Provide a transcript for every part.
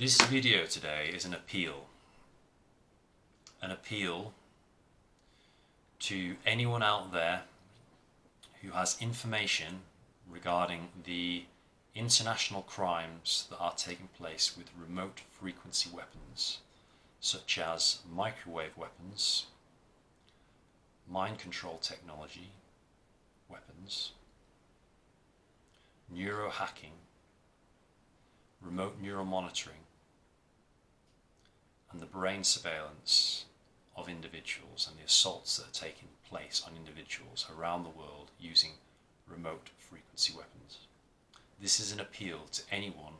This video today is an appeal to anyone out there who has information regarding the international crimes that are taking place with remote frequency weapons, such as microwave weapons, mind control technology weapons, neurohacking, remote neural monitoring, and the brain surveillance of individuals and the assaults that are taking place on individuals around the world using remote frequency weapons. This is an appeal to anyone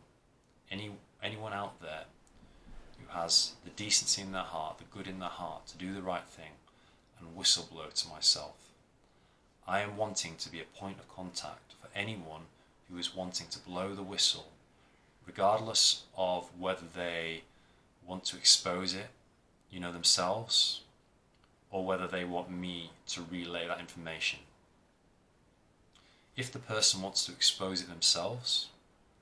out there who has the decency in their heart, the good in their heart, to do the right thing and whistleblow to myself. I am wanting to be a point of contact for anyone who is wanting to blow the whistle, regardless of whether they want to expose it, themselves, or whether they want me to relay that information. If the person wants to expose it themselves,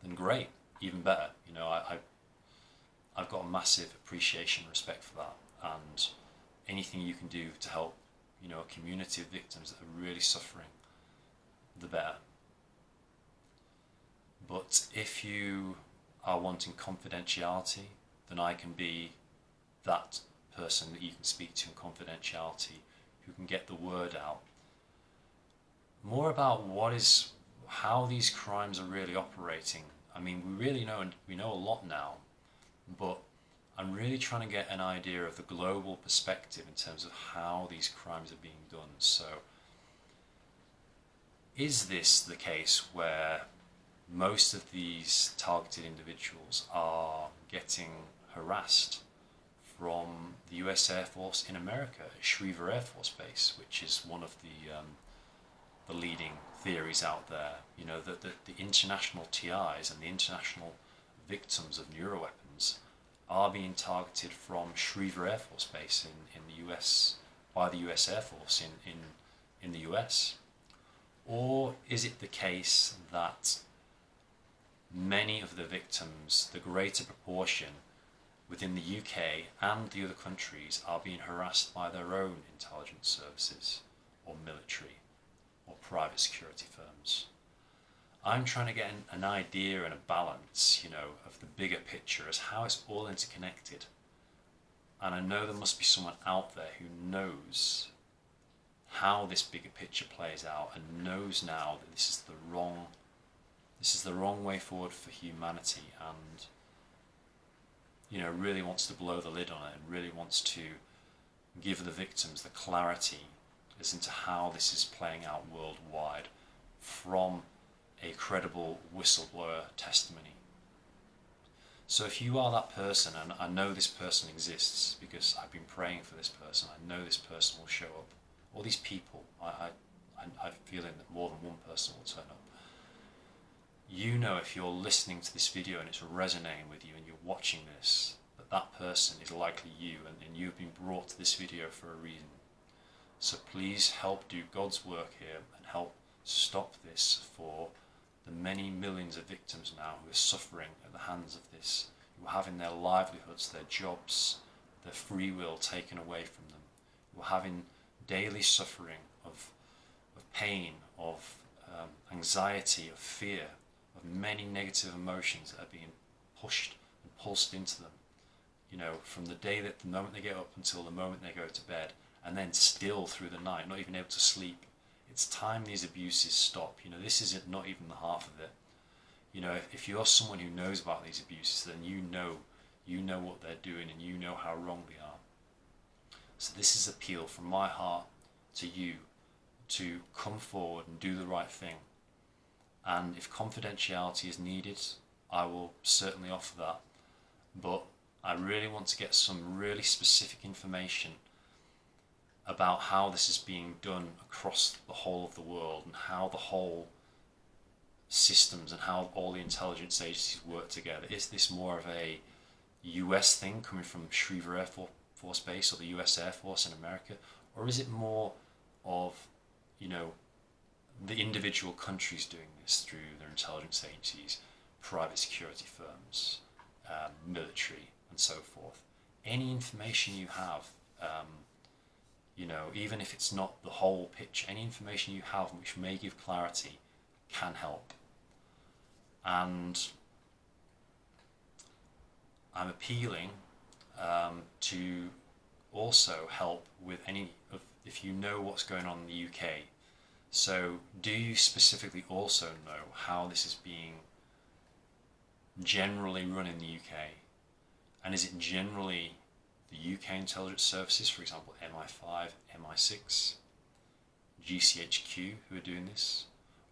then great, even better. I've got a massive appreciation and respect for that, and anything you can do to help, a community of victims that are really suffering, the better. But if you are wanting confidentiality, then I can be that person that you can speak to in confidentiality, who can get the word out more about how these crimes are really operating. I mean, we know a lot now, but I'm really trying to get an idea of the global perspective in terms of how these crimes are being done. So, is this the case where most of these targeted individuals are getting harassed from the US Air Force in America at Schriever Air Force Base, which is one of the leading theories out there, that the international TIs and the international victims of neuroweapons are being targeted from Schriever Air Force Base in the US, by the US Air Force in the US? Or is it the case that many of the victims, the greater proportion within the UK and the other countries, are being harassed by their own intelligence services or military or private security firms? I'm trying to get an idea and a balance, of the bigger picture as how it's all interconnected. And I know there must be someone out there who knows how this bigger picture plays out and knows now that this is the wrong way forward for humanity, and really wants to blow the lid on it and really wants to give the victims the clarity as into how this is playing out worldwide from a credible whistleblower testimony. So if you are that person, and I know this person exists because I've been praying for this person, I know this person will show up, all these people, I'm feeling that more than one person will turn up. If you're listening to this video and it's resonating with you and you're watching this, that person is likely you, and you've been brought to this video for a reason. So please help do God's work here and help stop this for the many millions of victims now who are suffering at the hands of this, who are having their livelihoods, their jobs, their free will taken away from them, who are having daily suffering of pain, of anxiety, of fear, of many negative emotions that are being pushed and pulsed into them, from the moment they get up until the moment they go to bed, and then still through the night, not even able to sleep. It's time these abuses stop. This isn't not even the half of it. If you're someone who knows about these abuses, then you know what they're doing, and you know how wrong they are. So this is an appeal from my heart to you to come forward and do the right thing. And if confidentiality is needed, I will certainly offer that. But I really want to get some really specific information about how this is being done across the whole of the world, and how the whole systems and how all the intelligence agencies work together. Is this more of a US thing coming from Schriever Air Force Base or the US Air Force in America? Or is it more of, the individual countries doing this through their intelligence agencies, private security firms, military, and so forth. Any information you have, you know, even if it's not the whole picture, any information you have which may give clarity can help. And I'm appealing to also help with any of, if you know what's going on in the UK. So do you specifically also know how this is being generally run in the UK? And is it generally the UK intelligence services, for example, MI5, MI6, GCHQ who are doing this?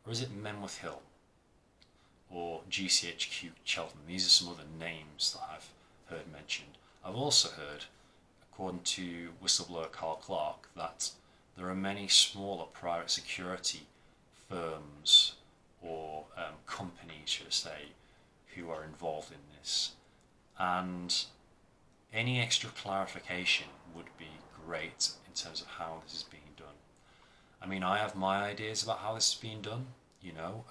Or is it Menwith Hill or GCHQ Cheltenham? These are some other names that I've heard mentioned. I've also heard, according to whistleblower Carl Clark, that there are many smaller private security firms or companies, should I say, who are involved in this. And any extra clarification would be great in terms of how this is being done. I mean, I have my ideas about how this is being done, you know.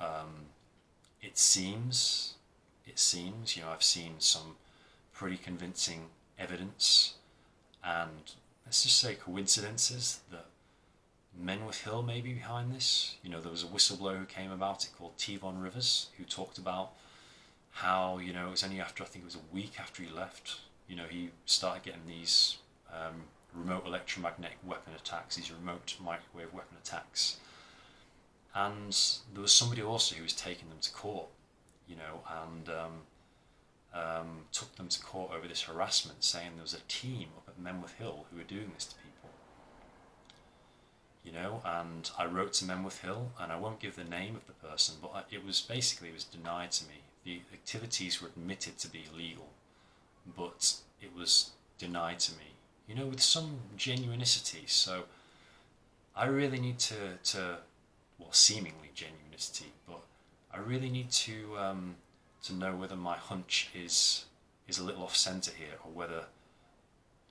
It seems, you know, I've seen some pretty convincing evidence, and let's just say coincidences that Menwith Hill may be behind this. You know, there was a whistleblower who came about it called T-Von Rivers, who talked about how, you know, it was only after, I think it was a week after he left, you know, he started getting these remote electromagnetic weapon attacks, these remote microwave weapon attacks. And there was somebody also who was taking them to court, you know, and took them to court over this harassment, saying there was a team up at Menwith Hill who were doing this to people. You know, and I wrote to Menwith Hill, and I won't give the name of the person, but it was denied to me. The activities were admitted to be illegal, but it was denied to me, you know, with some genuinity. So I really need to well, seemingly genuinity, but I really need to know whether my hunch is a little off centre here, or whether,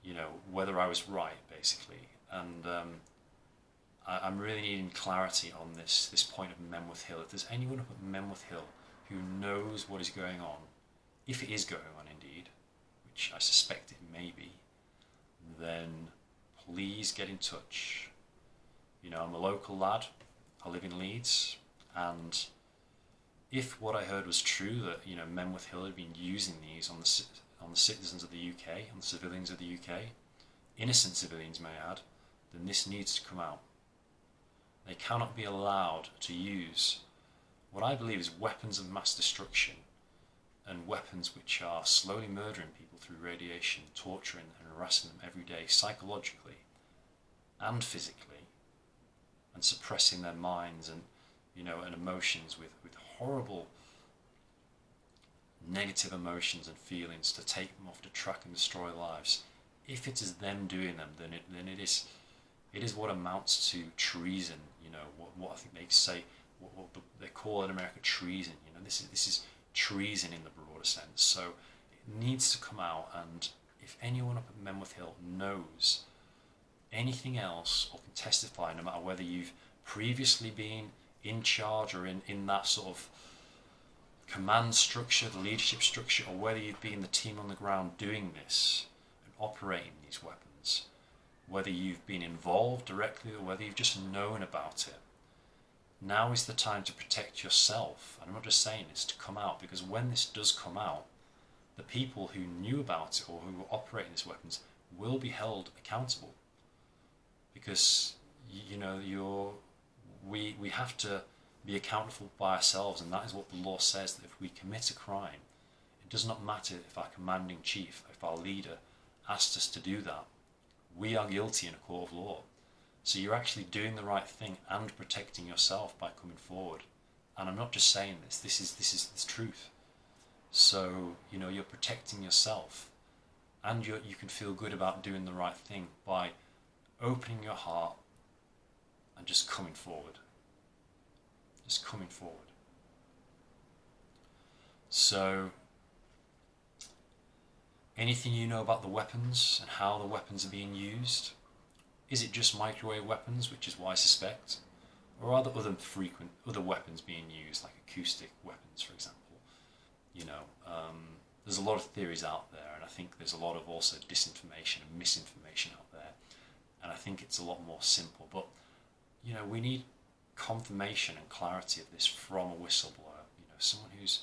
you know, whether I was right, basically. And I'm really needing clarity on this point of Menwith Hill. If there's anyone up at Menwith Hill who knows what is going on, if it is going on indeed, which I suspect it may be, then please get in touch. You know, I'm a local lad, I live in Leeds, and if what I heard was true, that, you know, Menwith Hill had been using these on the citizens of the UK, on the civilians of the UK, innocent civilians may I add, then this needs to come out. They cannot be allowed to use what I believe is weapons of mass destruction, and weapons which are slowly murdering people through radiation, torturing and harassing them every day, psychologically and physically, and suppressing their minds and, you know, and emotions with horrible negative emotions and feelings to take them off the track and destroy lives. If it is them doing them, then it is what amounts to treason. You know, what I think they say, what they call in America treason. You know, this is treason in the broader sense. So it needs to come out, and if anyone up at Menwith Hill knows anything else or can testify, no matter whether you've previously been in charge or in that sort of command structure, the leadership structure, or whether you've been the team on the ground doing this and operating these weapons, whether you've been involved directly or whether you've just known about it, now is the time to protect yourself. And I'm not just saying this to come out, because when this does come out, the people who knew about it or who were operating these weapons will be held accountable. Because, you know, we have to be accountable by ourselves, and that is what the law says, that if we commit a crime, it does not matter if our commanding chief, if our leader asked us to do that, we are guilty in a court of law. So you're actually doing the right thing and protecting yourself by coming forward. And I'm not just saying this, this is the truth. So, you know, you're protecting yourself, and you can feel good about doing the right thing by opening your heart and just coming forward. Just coming forward. So, anything you know about the weapons and how the weapons are being used? Is it just microwave weapons, which is what I suspect? Or are there other weapons being used, like acoustic weapons, for example? You know, there's a lot of theories out there, and I think there's a lot of also disinformation and misinformation out there, and I think it's a lot more simple. But we need confirmation and clarity of this from a whistleblower. Someone who's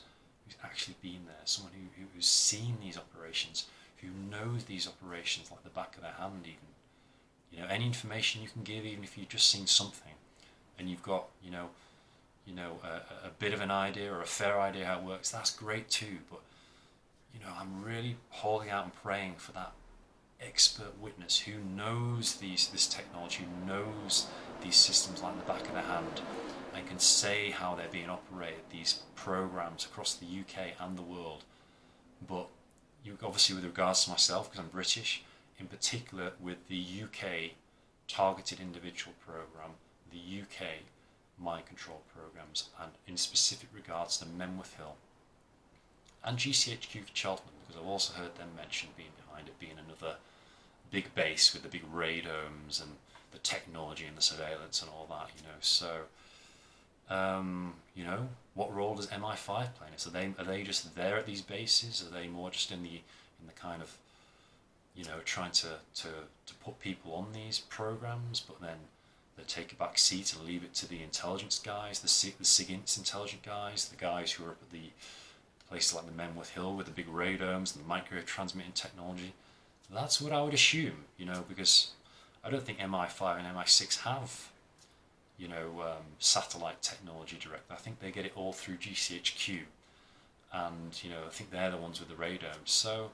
actually been there, someone who's seen these operations, who knows these operations like the back of their hand. Even any information you can give, even if you've just seen something, and you've got a bit of an idea or a fair idea how it works, that's great too. But I'm really holding out and praying for that expert witness who knows this technology, who knows these systems like the back of their hand, and can say how they're being operated, these programs across the UK and the world. But obviously, with regards to myself, because I'm British, in particular with the UK targeted individual program, the UK mind control programs, and in specific regards to Menwith Hill and GCHQ for Cheltenham, because I've also heard them mentioned being behind it, being another big base with the big radomes and the technology and the surveillance and all that. So what role does MI5 play in this? Are they just there at these bases? Are they more just in the kind of trying to put people on these programs, but then they take a back seat and leave it to the intelligence guys, the SIGINT's intelligent guys, the guys who are up at the places like the Menwith Hill with the big radomes and the microwave transmitting technology? That's what I would assume, because I don't think MI5 and MI6 have satellite technology direct. I think they get it all through GCHQ, and I think they're the ones with the radomes. So,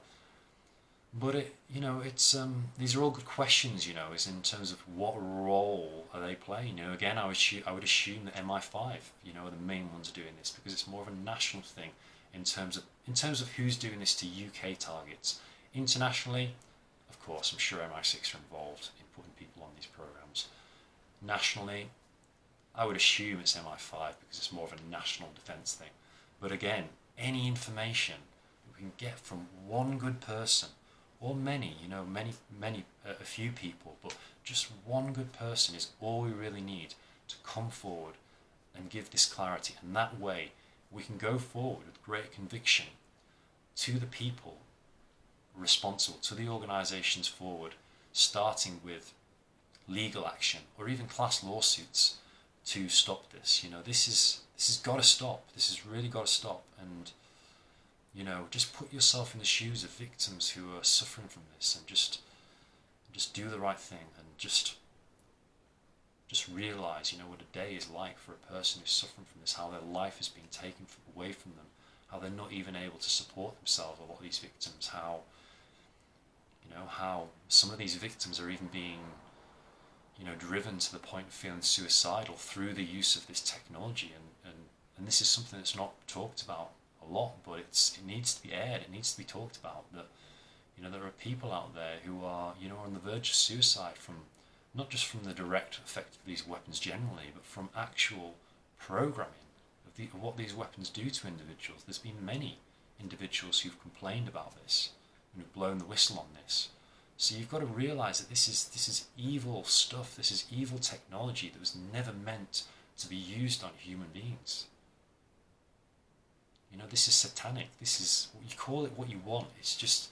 but it's these are all good questions. Is in terms of what role are they playing. Again, I would assume that MI5 are the main ones doing this, because it's more of a national thing in terms of who's doing this to UK targets. Internationally, of course, I'm sure MI6 are involved in putting people on these programs. Nationally, I would assume it's MI5 because it's more of a national defence thing. But again, any information we can get from one good person, or many, a few people, but just one good person is all we really need to come forward and give this clarity. And that way we can go forward with great conviction to the people responsible, to the organisations forward, starting with legal action or even class lawsuits to stop this. This has got to stop. This has really got to stop. And just put yourself in the shoes of victims who are suffering from this, and just do the right thing, and just realise what a day is like for a person who's suffering from this, how their life is being taken away from them, how they're not even able to support themselves. A lot of these victims, how some of these victims are even being driven to the point of feeling suicidal through the use of this technology, and this is something that's not talked about a lot, but it needs to be aired, it needs to be talked about, that there are people out there who are on the verge of suicide from not just from the direct effect of these weapons generally, but from actual programming of what these weapons do to individuals. There's been many individuals who've complained about this and who've blown the whistle on this. So you've got to realise that this is evil stuff. This is evil technology that was never meant to be used on human beings. This is satanic. This is, you call it what you want. It's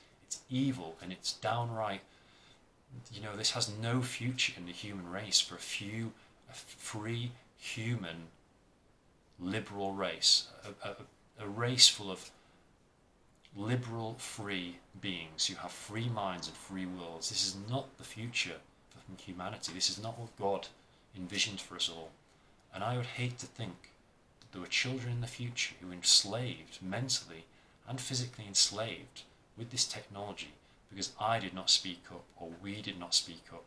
evil, and it's downright. This has no future in the human race for a free human liberal race, a race full of liberal, free beings who have free minds and free wills. This is not the future for humanity. This is not what God envisioned for us all. And I would hate to think that there were children in the future who were enslaved, mentally and physically enslaved with this technology, because I did not speak up, or we did not speak up.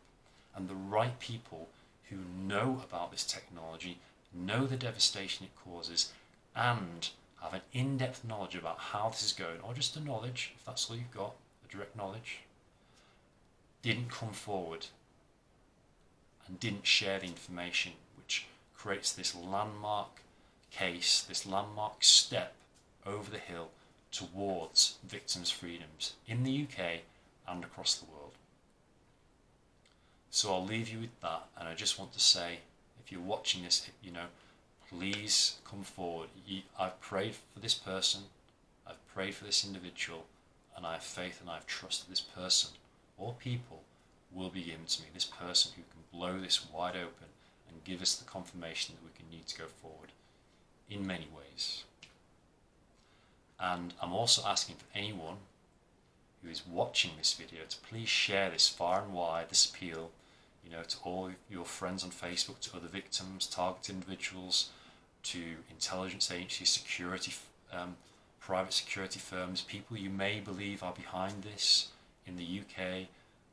And the right people who know about this technology, know the devastation it causes, and have an in-depth knowledge about how this is going, or just a knowledge, if that's all you've got, a direct knowledge, didn't come forward and didn't share the information, which creates this landmark case, this landmark step over the hill towards victims' freedoms in the UK and across the world. So I'll leave you with that, and I just want to say, if you're watching this, please come forward. I've prayed for this person. I've prayed prayed for this individual, and I have faith and I have trust that this person or people will be given to me, this person who can blow this wide open and give us the confirmation that we can need to go forward in many ways. And I'm also asking for anyone who is watching this video to please share this far and wide, this appeal, to all your friends on Facebook, to other victims, targeted individuals, to intelligence agencies, security, private security firms, people you may believe are behind this in the UK,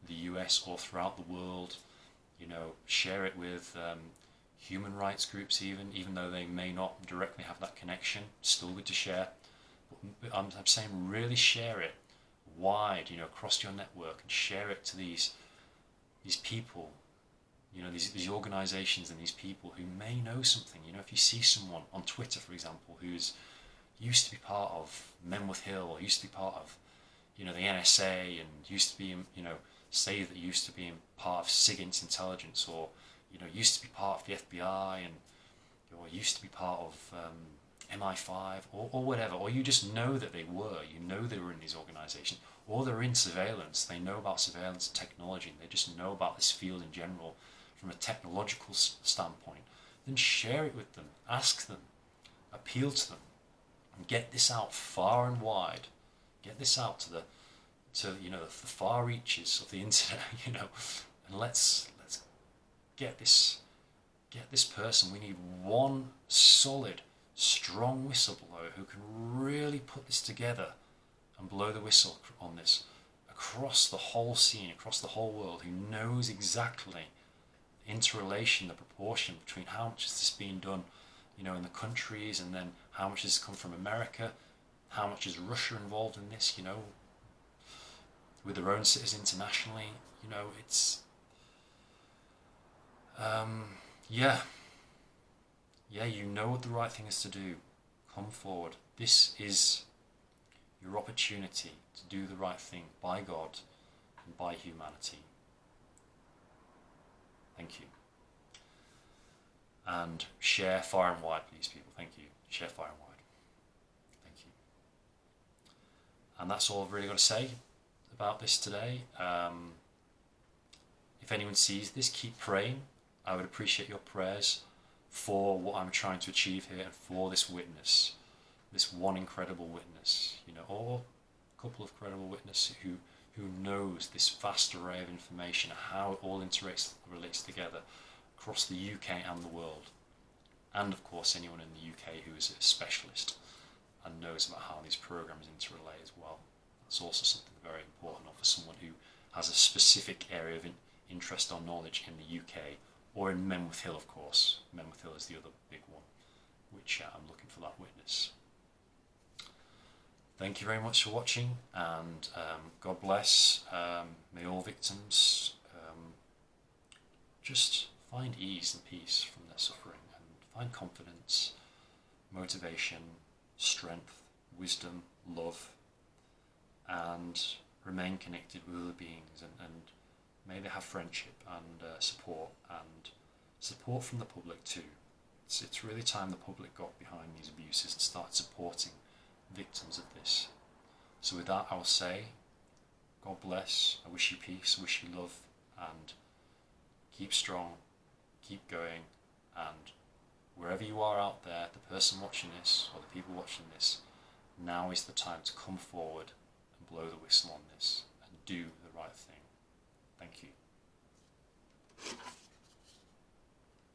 the US, or throughout the world. Share it with human rights groups, even though they may not directly have that connection. Still good to share. But I'm saying really share it wide, across your network, and share it to these people, these organisations and these people who may know something. If you see someone on Twitter, for example, who's used to be part of Menwith Hill, or used to be part of, the NSA, and used to be, say that used to be part of SIGINT intelligence, or, used to be part of the FBI, or used to be part of MI5, or whatever, or you just know that they were, they were in these organisations, or they're in surveillance, they know about surveillance and technology, and they just know about this field in general from a technological standpoint, then share it with them, ask them, appeal to them, and get this out far and wide. Get this out to the far reaches of the internet, and let's get this person. We need one solid, strong whistleblower who can really put this together and blow the whistle on this across the whole scene, across the whole world, who knows exactly the interrelation, the proportion between how much is this being done, in the countries, and then how much has come from America, how much is Russia involved in this, with their own citizens internationally. It's you know what the right thing is to do. Come forward. This is your opportunity to do the right thing by God and by humanity. Thank you. And share far and wide, please, people. Thank you. Share far and wide. Thank you. And that's all I've really got to say about this today. If anyone sees this, keep praying. I would appreciate your prayers for what I'm trying to achieve here, and for this witness, this one incredible witness, or a couple of credible witnesses who knows this vast array of information, how it all relates together across the UK and the world. And of course anyone in the UK who is a specialist and knows about how these programs interrelate as well. That's also something very important, or for someone who has a specific area of interest or knowledge in the UK, or in Menwith Hill, of course. Menwith Hill is the other big one, which I'm looking for that witness. Thank you very much for watching, and God bless. May all victims just find ease and peace from their suffering, and find confidence, motivation, strength, wisdom, love, and remain connected with other beings, and may they have friendship and support from the public too. It's really time the public got behind these abuses and started supporting victims of this. So with that, I will say, God bless, I wish you peace, I wish you love, and keep strong, keep going, and wherever you are out there, the person watching this, or the people watching this, now is the time to come forward and blow the whistle on this, and do the right thing. Thank you.